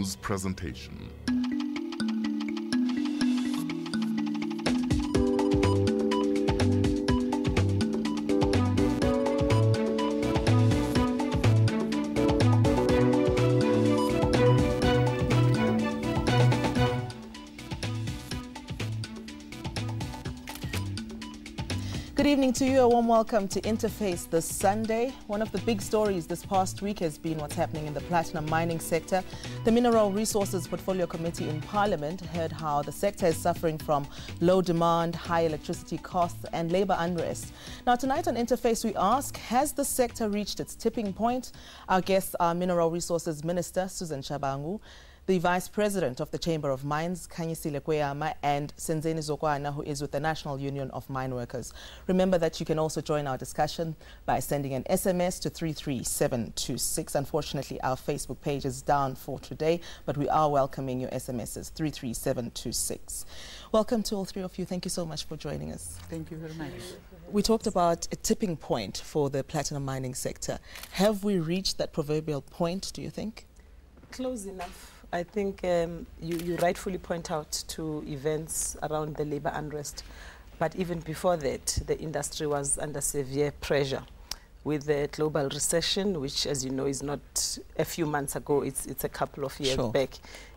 news presentation. Good evening to you. A warm welcome to Interface this Sunday. One of the big stories this past week has been what's happening in the platinum mining sector. The Mineral Resources Portfolio Committee in Parliament heard how the sector is suffering from low demand, high electricity costs and labour unrest. Now tonight on Interface we ask, has the sector reached its tipping point? Our guests are Mineral Resources Minister Susan Shabangu, the Vice President of the Chamber of Mines, Khanyisile Kweyama, and Senzeni Zokwana, who is with the National Union of Mine Workers. Remember that you can also join our discussion by sending an SMS to 33726. Unfortunately, our Facebook page is down for today, but we are welcoming your SMSs, 33726. Welcome to all three of you. Thank you so much for joining us. Thank you very much. We talked about a tipping point for the platinum mining sector. Have we reached that proverbial point, do you think? Close enough. I think you rightfully point out to events around the labour unrest, but even before that, the industry was under severe pressure with the global recession, which, as you know, is not a few months ago, it's a couple of years back.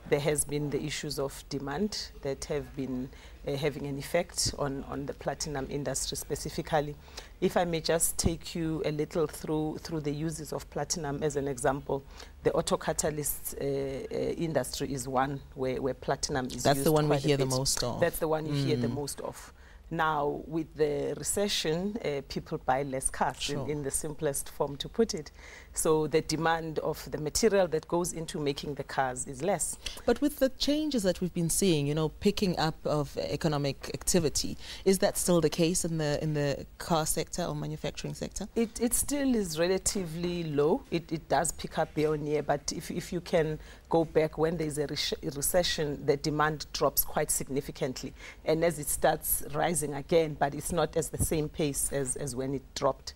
There has been the issues of demand that have been having an effect on the platinum industry specifically. If I may just take you a little through the uses of platinum as an example, the auto catalyst industry is one where platinum is used. That's the one we hear the most of. That's the one you hear the most of. Now, with the recession, people buy less cars, in the simplest form to put it. So the demand of the material that goes into making the cars is less. But with the changes that we've been seeing, you know, picking up of economic activity, is that still the case in the car sector or manufacturing sector? It still is relatively low. It does pick up year on year, but if you can go back when there's a recession, the demand drops quite significantly. And as it starts rising again, but it's not as the same pace as when it dropped.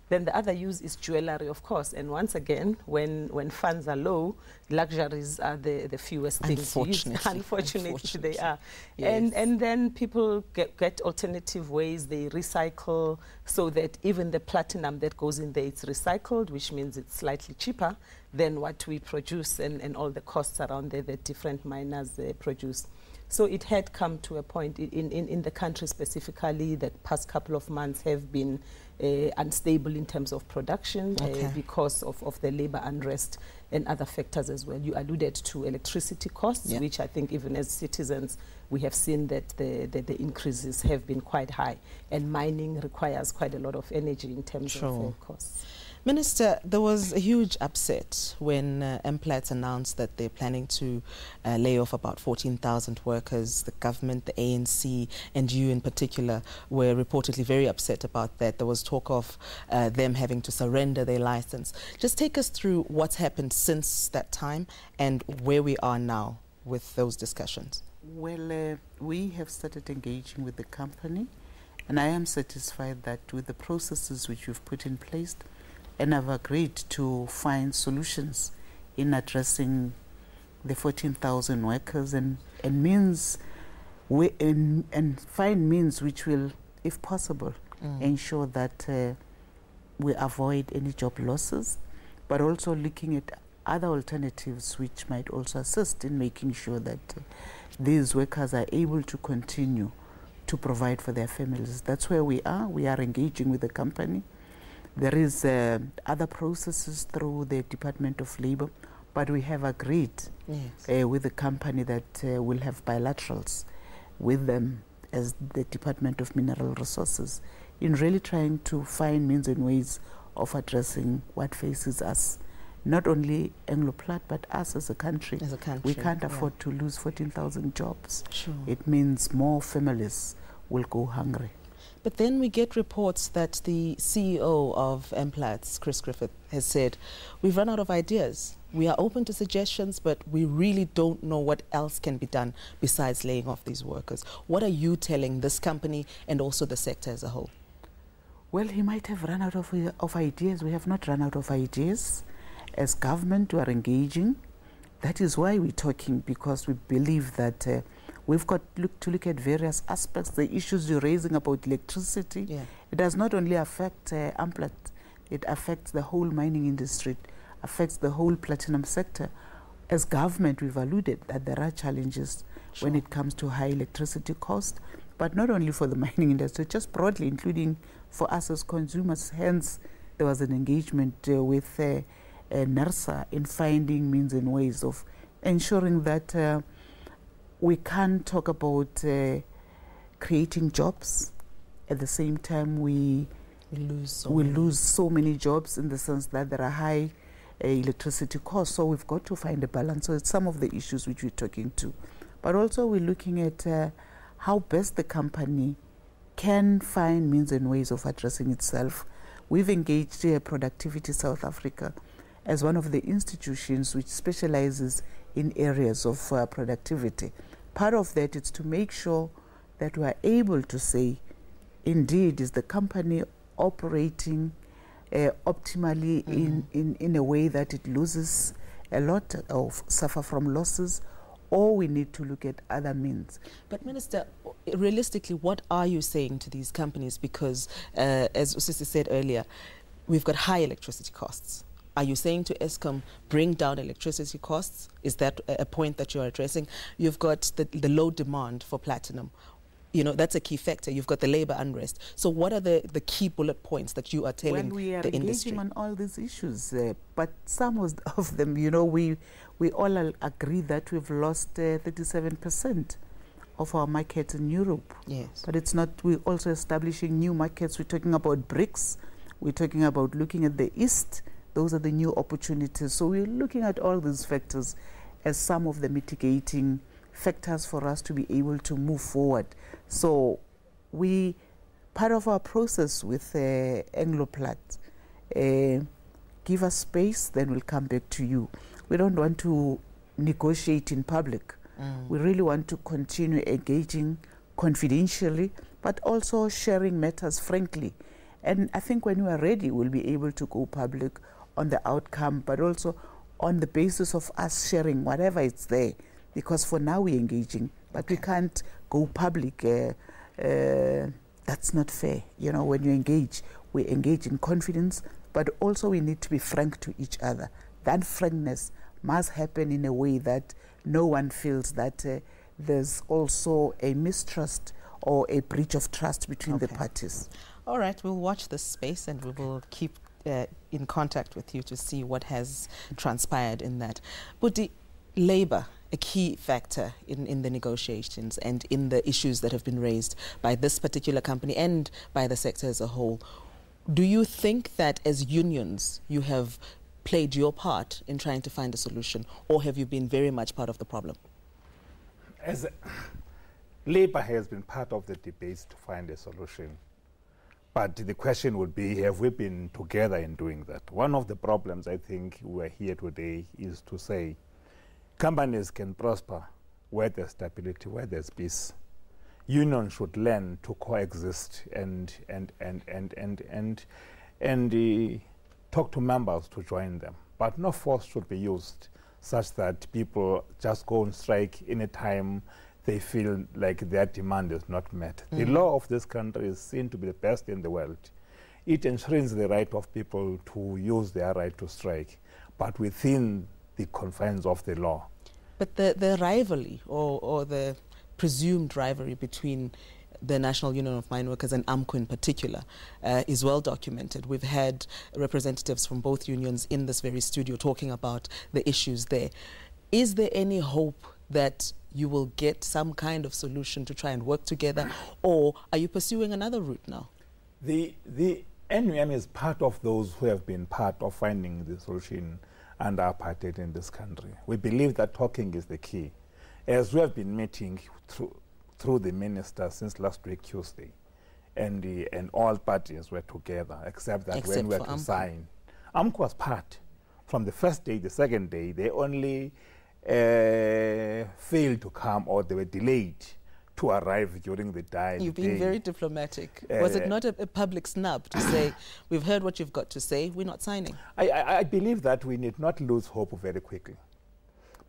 Then the other use is jewellery, of course. And once again, when funds are low, luxuries are the fewest things used. Unfortunately, they are. Yes. And then people get alternative ways. They recycle so that even the platinum that goes in there, it's recycled, which means it's slightly cheaper than what we produce and all the costs around there that different miners produce. So it had come to a point in the country specifically. The past couple of months have been unstable in terms of production because of the labour unrest and other factors as well. You alluded to electricity costs, which I think even as citizens we have seen that the increases have been quite high, and mining requires quite a lot of energy in terms of costs. Minister, there was a huge upset when Mplats announced that they're planning to lay off about 14,000 workers. The government, the ANC, and you in particular were reportedly very upset about that. There was talk of them having to surrender their license. Just take us through what's happened since that time and where we are now with those discussions. Well, we have started engaging with the company, and I am satisfied that with the processes which we've put in place, and I've agreed to find solutions in addressing the 14,000 workers and find means which will, if possible, ensure that we avoid any job losses, but also looking at other alternatives which might also assist in making sure that these workers are able to continue to provide for their families. That's where we are. We are engaging with the company. There is other processes through the Department of Labour, but we have agreed with the company that we'll have bilaterals with them as the Department of Mineral Resources in really trying to find means and ways of addressing what faces us. Not only Anglo-Plat, but us as a country. We can't afford to lose 14,000 jobs. It means more families will go hungry. But then we get reports that the CEO of Mplats, Chris Griffith, has said, we've run out of ideas. We are open to suggestions, but we really don't know what else can be done besides laying off these workers. What are you telling this company and also the sector as a whole? Well, he might have run out of ideas. We have not run out of ideas. As government, we are engaging that is why we're talking, because we believe that we've got to look at various aspects. The issues you're raising about electricity, it does not only affect Amplats, it affects the whole mining industry, it affects the whole platinum sector. As government, we've alluded that there are challenges when it comes to high electricity cost, but not only for the mining industry, just broadly, including for us as consumers. Hence, there was an engagement with NERSA in finding means and ways of ensuring that we can talk about creating jobs. At the same time, we lose so many jobs, in the sense that there are high electricity costs. So we've got to find a balance. So it's some of the issues which we're talking to. But also we're looking at how best the company can find means and ways of addressing itself. We've engaged Productivity South Africa as one of the institutions which specializes in areas of productivity. Part of that is to make sure that we are able to say, indeed, is the company operating optimally in a way that it loses a lot or suffer from losses, or we need to look at other means. But Minister, realistically, what are you saying to these companies? Because as Usisi said earlier, we've got high electricity costs. Are you saying to Eskom, bring down electricity costs? Is that a point that you're addressing? You've got the low demand for platinum. You know, that's a key factor. You've got the labor unrest. So what are the key bullet points that you are telling the industry? Well, we are engaging on all these issues, but some of them, you know, we all agree that we've lost 37% of our market in Europe. Yes. But it's not, we're also establishing new markets. We're talking about BRICS. We're talking about looking at the East. Those are the new opportunities. So we're looking at all these factors as some of the mitigating factors for us to be able to move forward. So part of our process with Anglo-Plat, give us space, then we'll come back to you. We don't want to negotiate in public. We really want to continue engaging confidentially, but also sharing matters frankly. And I think when we are ready, we'll be able to go public on the outcome, but also on the basis of us sharing whatever is there. Because for now we're engaging, but we can't go public. That's not fair. You know, when you engage, we engage in confidence, but also we need to be frank to each other. That frankness must happen in a way that no one feels that there's also a mistrust or a breach of trust between the parties. All right, we'll watch this space and we will keep in contact with you to see what has transpired in that. Buti, labor, a key factor in the negotiations and in the issues that have been raised by this particular company and by the sector as a whole. Do you think that as unions you have played your part in trying to find a solution, or have you been very much part of the problem? Labour has been part of the debates to find a solution. But the question would be, have we been together in doing that? One of the problems I think we're here today is to say companies can prosper where there's stability, where there's peace. Unions should learn to coexist and talk to members to join them. But no force should be used such that people just go on strike any time they feel like their demand is not met. The law of this country is seen to be the best in the world. It enshrines the right of people to use their right to strike, but within the confines of the law. But the rivalry or the presumed rivalry between the National Union of Mine Workers and AMCU in particular is well documented. We've had representatives from both unions in this very studio talking about the issues there. Is there any hope that you will get some kind of solution to try and work together, or are you pursuing another route now? The NUM is part of those who have been part of finding the solution under apartheid in this country. We believe that talking is the key. As we have been meeting through the minister since last week, Tuesday, and all parties were together, except that when we had to sign. AMCU was part. From the first day, the second day, they only failed to come, or they were delayed to arrive during the day. You've been very diplomatic. Was it not a public snub to say, we've heard what you've got to say, we're not signing? I believe that we need not lose hope very quickly,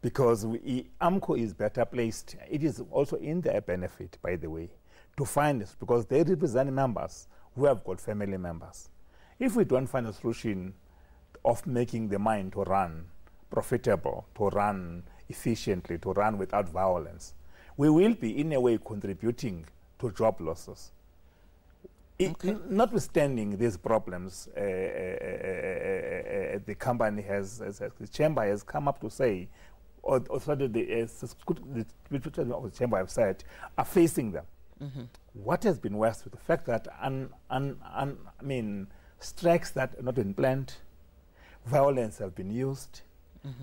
because AMCO is better placed. It is also in their benefit, by the way, to find this, because they represent members who have got family members. If we don't find a solution of making the mine to run profitable, to run efficiently, to run without violence, we will be in a way contributing to job losses. Notwithstanding these problems, the company the chamber has come up to say, or the chamber have said, are facing them. What has been worse with the fact that strikes that are not been planned, violence have been used,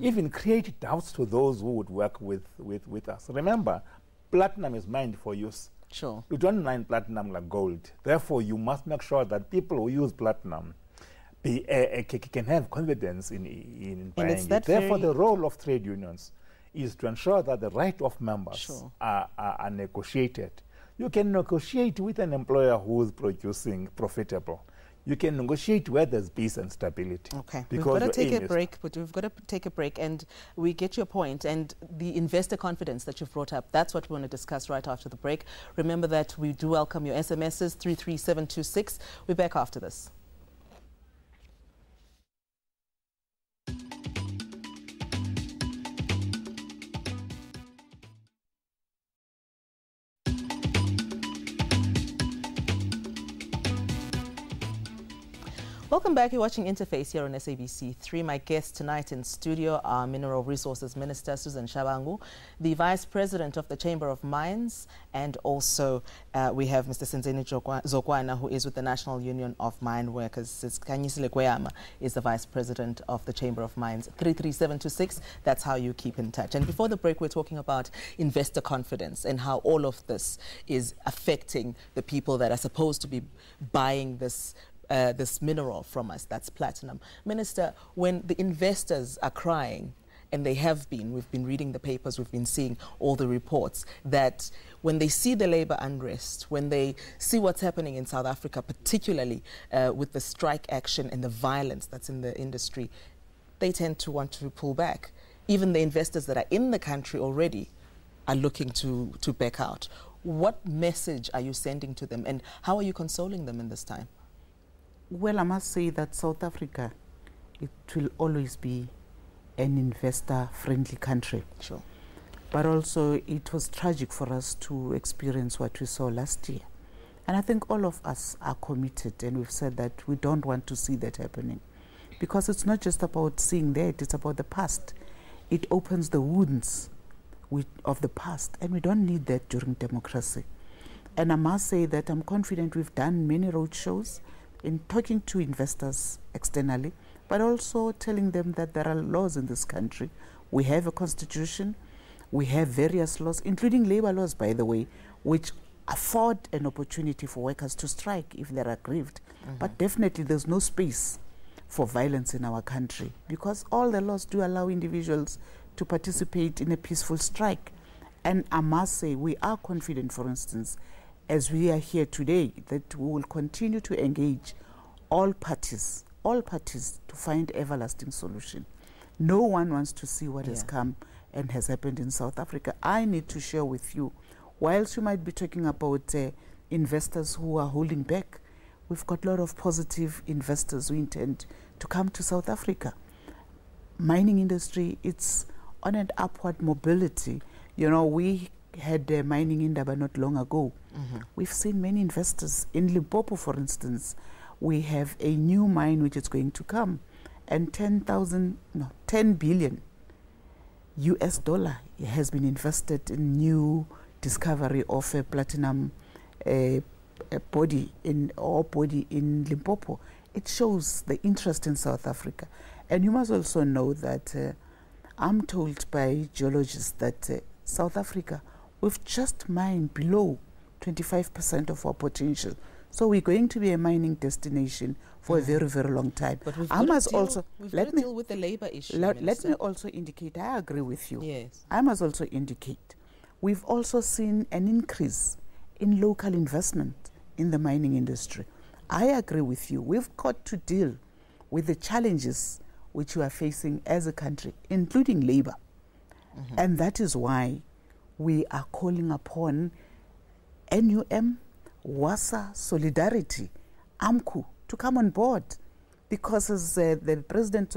even create doubts to those who would work with us. Remember, platinum is mined for use. Sure. You don't mine platinum like gold. Therefore, you must make sure that people who use platinum can have confidence in buying it. Therefore, the role of trade unions is to ensure that the right of members are negotiated. You can negotiate with an employer who is producing profitable. You can negotiate where there's peace and stability. Okay, we've got to take a break, and we get your point. And the investor confidence that you've brought up, that's what we want to discuss right after the break. Remember that we do welcome your SMSs, 33726. We're back after this. Welcome back. You're watching Interface here on SABC3. My guests tonight in studio are Mineral Resources Minister Susan Shabangu, the Vice President of the Chamber of Mines, and also we have Mr. Senzeni Zokwana, who is with the National Union of Mine Workers. Kanyisile Kweyama is the Vice President of the Chamber of Mines. 33726, that's how you keep in touch. And before the break, we're talking about investor confidence and how all of this is affecting the people that are supposed to be buying this mineral from us, that's platinum. Minister, when the investors are crying, and they have been, we've been reading the papers, we've been seeing all the reports, that when they see the labor unrest, when they see what's happening in South Africa, particularly with the strike action and the violence that's in the industry, they tend to want to pull back. Even the investors that are in the country already are looking to back out. What message are you sending to them, and how are you consoling them in this time? Well, I must say that South Africa, it will always be an investor-friendly country. Sure. But also, it was tragic for us to experience what we saw last year. And I think all of us are committed, and we've said that we don't want to see that happening. Because it's not just about seeing that, it's about the past. It opens the wounds of the past, and we don't need that during democracy. And I must say that I'm confident we've done many roadshows in talking to investors externally, but also telling them that there are laws in this country. We have a constitution, we have various laws, including labor laws, by the way, which afford an opportunity for workers to strike if they're aggrieved. But definitely there's no space for violence in our country, because all the laws do allow individuals to participate in a peaceful strike. And I must say, we are confident, for instance, as we are here today, that we will continue to engage all parties to find everlasting solution. No one wants to see what has come and has happened in South Africa. I need to share with you, whilst you might be talking about investors who are holding back, we've got a lot of positive investors who intend to come to South Africa. Mining industry, it's on an upward mobility. You know, we had mining in Indaba not long ago. We've seen many investors. In Limpopo, for instance, we have a new mine which is going to come, and $10 billion US has been invested in new discovery of a platinum body in Limpopo. It shows the interest in South Africa. And you must also know that I'm told by geologists that South Africa, we've just mined below 25% of our potential. So we're going to be a mining destination for a very, very long time. But we've got to deal with the labor issue. Let me also indicate, I agree with you. Yes. I must also indicate, we've also seen an increase in local investment in the mining industry. I agree with you. We've got to deal with the challenges which we are facing as a country, including labor. And that is why we are calling upon NUM, WASA, Solidarity, AMCU to come on board. Because as the president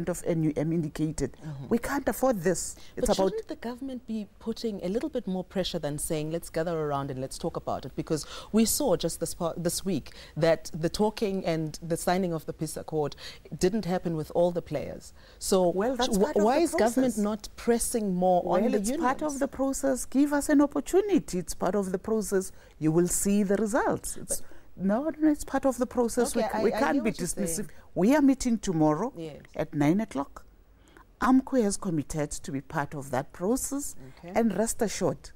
of NUM indicated, we can't afford this. But shouldn't the government be putting a little bit more pressure than saying, let's gather around and let's talk about it? Because we saw just this week that the talking and the signing of the peace accord didn't happen with all the players. So why is government not pressing more on the unions? It's part of the process. Give us an opportunity. It's part of the process. You will see the results. No, it's part of the process. Okay, we can't be dismissive. We are meeting tomorrow at 9 o'clock. AMCU has committed to be part of that process. And rest assured,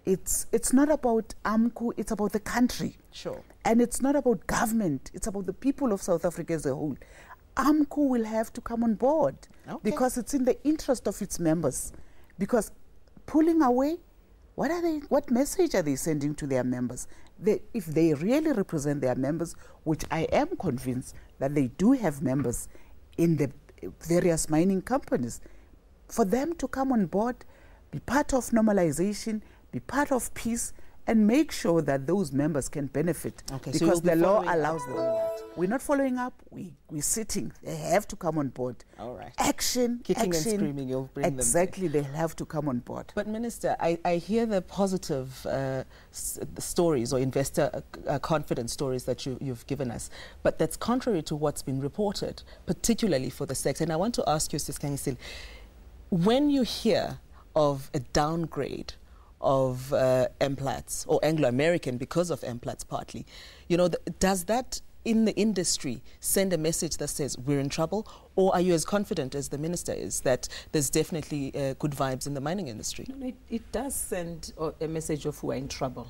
it's not about AMCU, it's about the country. Sure. And it's not about government, it's about the people of South Africa as a whole. AMCU will have to come on board because it's in the interest of its members. Because pulling away, what message are they sending to their members? If they really represent their members, which I am convinced that they do have members in the various mining companies, for them to come on board, be part of normalization, be part of peace, and make sure that those members can benefit because the law allows them. We're not following up, we're sitting. They have to come on board. All right. Action, kicking and screaming, you'll bring them. Exactly, they'll have to come on board. But Minister, I hear the positive stories or investor confidence stories that you've given us, but that's contrary to what's been reported, particularly for the sector. And I want to ask you, Siskangisile, when you hear of a downgrade of MPLATS or Anglo-American because of MPLATS partly, does that in the industry send a message that says we're in trouble, or are you as confident as the minister is that there's definitely good vibes in the mining industry? No, it does send a message of we're in trouble.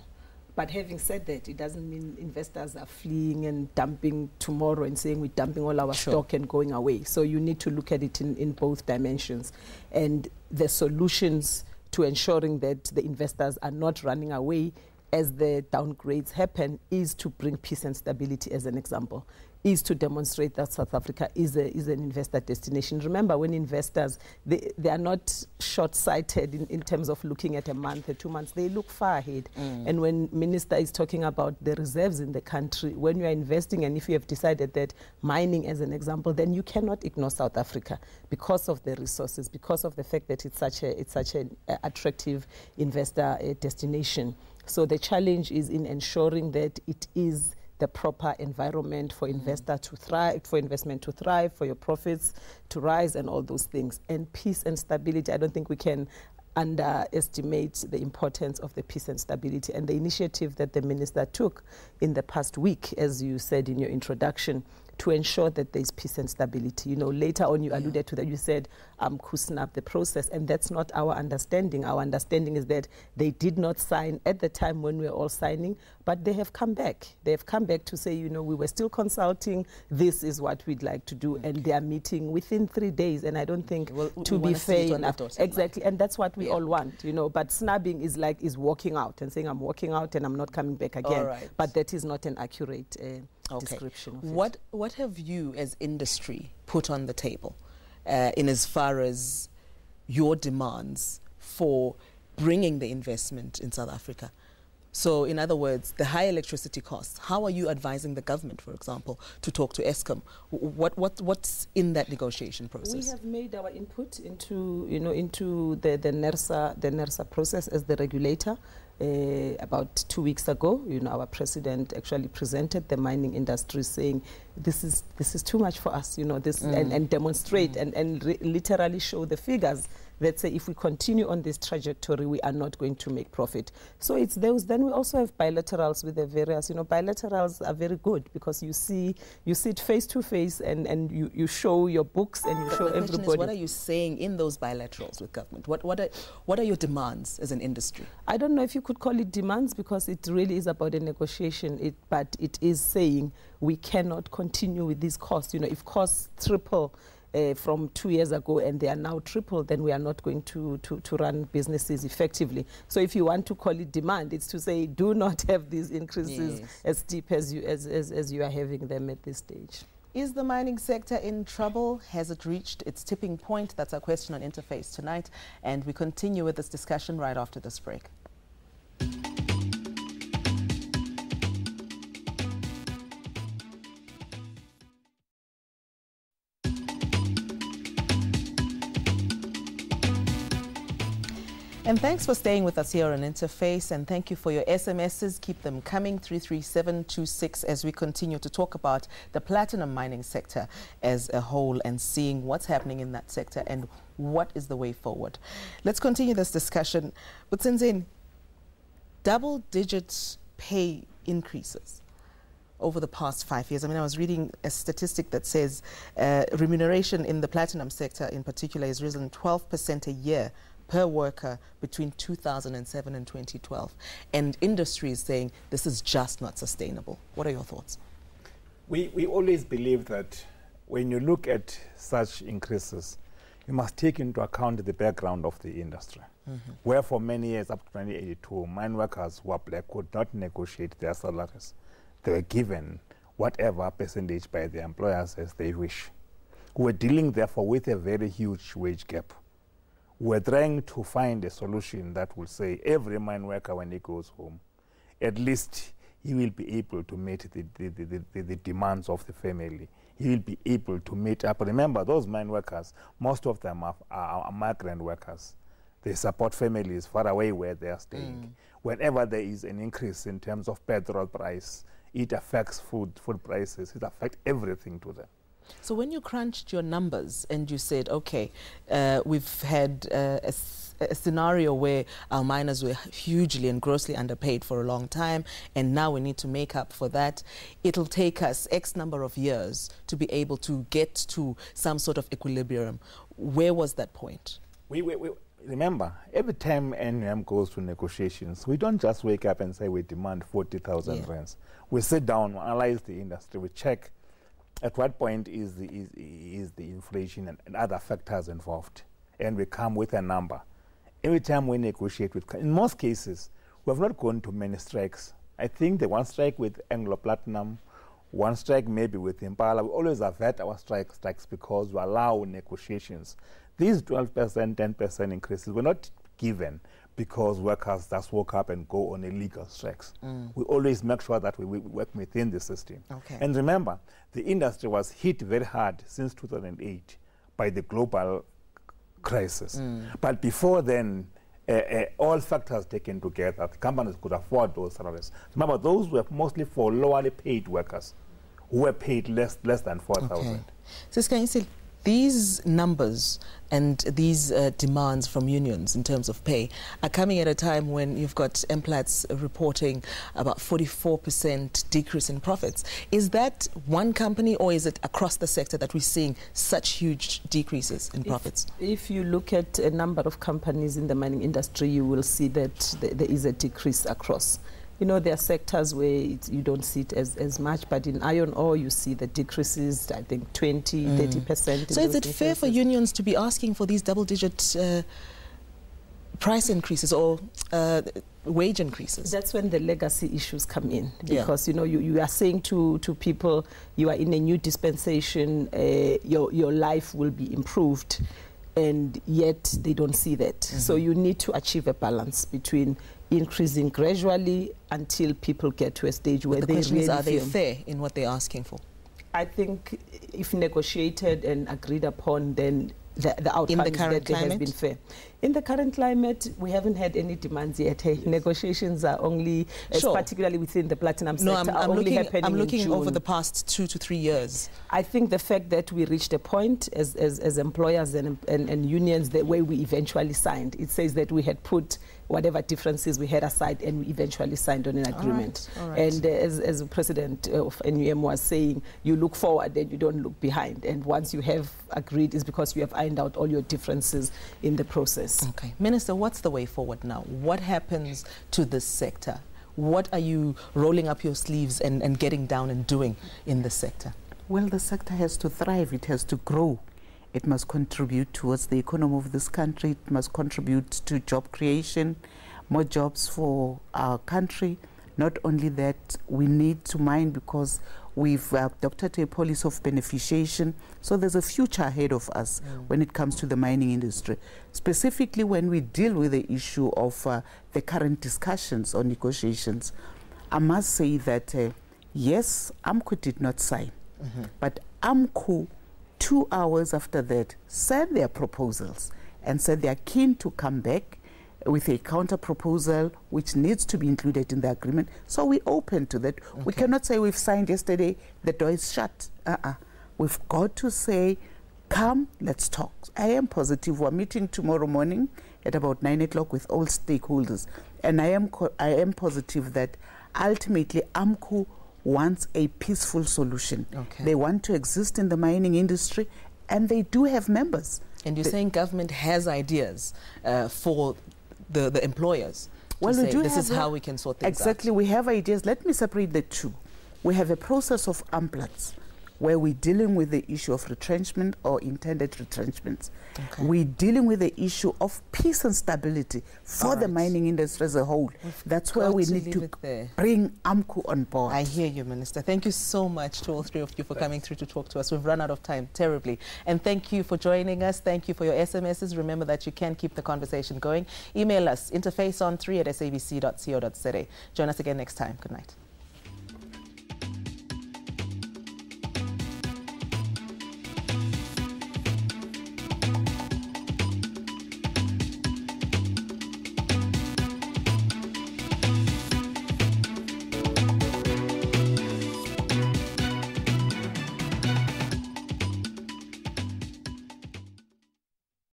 But having said that, it doesn't mean investors are fleeing and dumping tomorrow and saying we're dumping all our stock and going away. So you need to look at it in both dimensions. And the solutions to ensuring that the investors are not running away as the downgrades happen is to bring peace and stability, as an example, is to demonstrate that South Africa is an investor destination. Remember, when investors, they are not short-sighted in terms of looking at a month or 2 months. They look far ahead. And when Minister is talking about the reserves in the country, when you are investing, and if you have decided that mining, as an example, then you cannot ignore South Africa because of the resources, because of the fact that it's such an attractive investor destination. So the challenge is in ensuring that it is the proper environment for investor to thrive, for investment to thrive, for your profits to rise, and all those things. And peace and stability, I don't think we can underestimate the importance of the peace and stability. And the initiative that the minister took in the past week, as you said in your introduction, to ensure that there's peace and stability. Later on you alluded to that, you said snap the process, and that's not our understanding. Our understanding is that they did not sign at the time when we were all signing, but they have come back. They have come back to say, we were still consulting, this is what we'd like to do, and they are meeting within 3 days, and I don't think, to be fair enough. Exactly, and that's what we all want, but snubbing is walking out and saying, I'm walking out and I'm not coming back again. But that is not an accurate description of it. What have you as industry put on the table in as far as your demands for bringing the investment in South Africa? So in other words, the high electricity costs, how are you advising the government, for example, to talk to Eskom? What's in that negotiation process? We have made our input into the NERSA process as the regulator. About 2 weeks ago, our president actually presented the mining industry saying, this is too much for us, and demonstrate and literally show the figures that say if we continue on this trajectory, we are not going to make profit. So it's those. Then we also have bilaterals with the various, bilaterals are very good because you sit face to face and you show your books and you show everybody. The question is, what are you saying in those bilaterals with government? What are your demands as an industry? I don't know if you could call it demands because it really is about a negotiation, but it is saying we cannot continue with these costs. If costs triple from 2 years ago and they are now triple, then we are not going to run businesses effectively. So if you want to call it demand, it's to say do not have these increases as steep as you are having them at this stage. Is the mining sector in trouble? Has it reached its tipping point? That's our question on Interface tonight. And we continue with this discussion right after this break. And thanks for staying with us here on Interface, and thank you for your SMSs. Keep them coming, 33726, as we continue to talk about the platinum mining sector as a whole and seeing what's happening in that sector and what is the way forward. Let's continue this discussion. But Senzeni, double-digit pay increases over the past 5 years. I mean, I was reading a statistic that says remuneration in the platinum sector in particular has risen 12% a year per worker between 2007 and 2012. And industry is saying this is just not sustainable. What are your thoughts? We always believe that when you look at such increases, you must take into account the background of the industry. Where for many years, up to 1982, mine workers who are black could not negotiate their salaries. They were given whatever percentage by the employers as they wish. We're dealing, therefore, with a very huge wage gap. We're trying to find a solution that will say every mine worker, when he goes home, at least he will be able to meet the demands of the family. He will be able to meet up. Remember, those mine workers, most of them are migrant workers. They support families far away where they are staying. Whenever there is an increase in terms of petrol price, it affects food prices. It affects everything to them. So when you crunched your numbers and you said, okay, we've had a scenario where our miners were hugely and grossly underpaid for a long time, and now we need to make up for that. It'll take us X number of years to be able to get to some sort of equilibrium. Where was that point? Remember, every time NUM goes to negotiations, we don't just wake up and say we demand 40,000 rands. We sit down, analyze the industry, we check at what point is the inflation and other factors involved, and we come with a number. Every time we negotiate with, in most cases, we have not gone to many strikes. I think the one strike with Anglo Platinum, one strike maybe with Impala, we always avert our strikes because we allow negotiations. These 12%, 10% increases were not given because workers just woke up and go on illegal strikes. We always make sure that we work within the system. And remember, the industry was hit very hard since 2008 by the global crisis. But before then, all factors taken together, the companies could afford those salaries. Remember, those were mostly for lowerly paid workers who were paid less than 4,000. So can you say these numbers and these demands from unions in terms of pay are coming at a time when you've got MPLATS reporting about 44% decrease in profits? Is that one company, or is it across the sector that we're seeing such huge decreases in profits? If you look at a number of companies in the mining industry, you will see that there is a decrease across. You know, there are sectors where you don't see it as much, but in iron ore you see the decreases, I think 20, 30%. So is it fair for unions to be asking for these double-digit price increases or wage increases? That's when the legacy issues come in, because you know you are saying to people, you are in a new dispensation, your life will be improved, and yet they don't see that. So you need to achieve a balance between increasing gradually until people get to a stage where they really are they fair in what they're asking for? I think if negotiated and agreed upon, then the outcome is that there has been fair. In the current climate, we haven't had any demands yet. Negotiations are only, particularly within the platinum sector, I'm looking in over the past 2 to 3 years. I think the fact that we reached a point as employers and unions, the way we eventually signed, it says that we had put whatever differences we had aside and we eventually signed on an agreement. All right. And as the president of NUM was saying, you look forward and you don't look behind. And once you have agreed, it's because you have ironed out all your differences in the process. Okay. Minister, what's the way forward now? What happens to this sector? What are you rolling up your sleeves and getting down and doing in this sector? Well, the sector has to thrive. It has to grow. It must contribute towards the economy of this country. It must contribute to job creation, more jobs for our country. Not only that, we need to mine because We've adopted a policy of beneficiation. So there's a future ahead of us when it comes to the mining industry. Specifically when we deal with the issue of the current discussions or negotiations, I must say that, yes, AMCU did not sign, but AMCU, 2 hours after that, sent their proposals and said they are keen to come back with a counter proposal which needs to be included in the agreement. So we open to that. Okay. We cannot say we've signed yesterday, the door is shut. We've got to say, come, let's talk. I am positive. We're meeting tomorrow morning at about 9 o'clock with all stakeholders. And I am positive that ultimately AMCU wants a peaceful solution. Okay. They want to exist in the mining industry, and they do have members. And you're saying government has ideas for the employers. Well, we do. This is how we can sort things out. Exactly, we have ideas. Let me separate the two. We have a process of AMPLATS where we're dealing with the issue of retrenchment or intended retrenchments. Okay. We're dealing with the issue of peace and stability for the mining industry as a whole. That's where we need to bring AMCU on board. I hear you, Minister. Thank you so much to all three of you for coming through to talk to us. We've run out of time terribly. And thank you for joining us. Thank you for your SMSs. Remember that you can keep the conversation going. Email us, interfaceon3@sabc.co.za. Join us again next time. Good night.